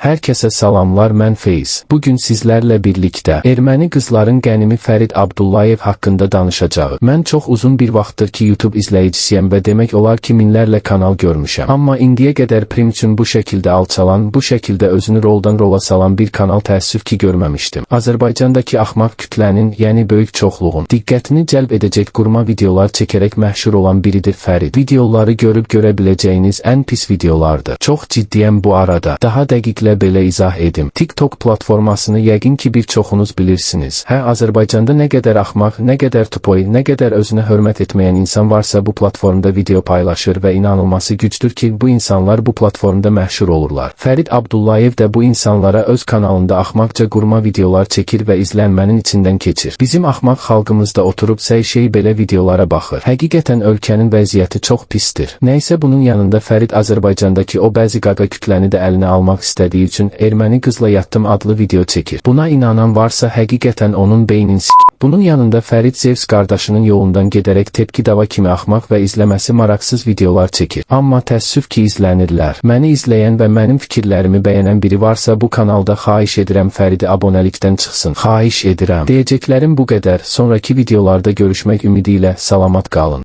Hər kəsə salamlar, mən Feyz. Bugün sizlərlə birlikdə erməni qızların qənimi Fərid Abdullayev haqqında danışacağıq. Mən çox uzun bir vaxtdır ki YouTube izləyicisiyəm və demək olar ki minlərlə kanal görmüşəm. Amma indiyə qədər prim üçün bu şəkildə alçalan, bu şəkildə özünü roldan rola salan bir kanal təəssüf ki görməmişdim. Azərbaycandakı axmaq kütlənin, yəni böyük çoxluğun diqqətini cəlb edəcək qurma videolar çəkərək məşhur olan biridir Fərid. Videoları görüb görə biləcəyiniz ən pis videolardır. Çox ciddiyəm bu arada. Daha dəqiqlə belə izah edim. TikTok platformasını yəqin ki bir çoxunuz bilirsiniz. Hə, Azərbaycanda nə qədər axmaq, nə qədər tupoy, nə qədər özünə hörmət etməyən insan varsa bu platformda video paylaşır və inanılması gücdür ki bu insanlar bu platformda məşhur olurlar. Fərid Abdullayev də bu insanlara öz kanalında axmaqca qurma videolar çəkir və izlənmənin içindən keçir. Bizim axmaq xalqımız da oturub səy-şey belə videolara baxır. Həqiqətən ölkənin vəziyyəti çox pisdir. Nəysə bunun yanında Fərid Azərbaycandakı o bəzi qaqa kütləni də əlinə almaq istədiyi üçün erməni qızla yatdım adlı video çəkir. Buna inanan varsa həqiqətən onun beynin Bunun yanında Fərid Zevs qardaşının yolundan gedərək tepki dava kimi axmaq və izləməsi maraqsız videolar çəkir. Amma təəssüf ki izlənirlər. Məni izləyən və mənim fikirlərimi bəyənən biri varsa bu kanalda xahiş edirəm Fəridi abonelikdən çıxsın. Xahiş edirəm. Deyəcəklərim bu qədər. Sonraki videolarda görüşmək ümidi ilə salamat qalın.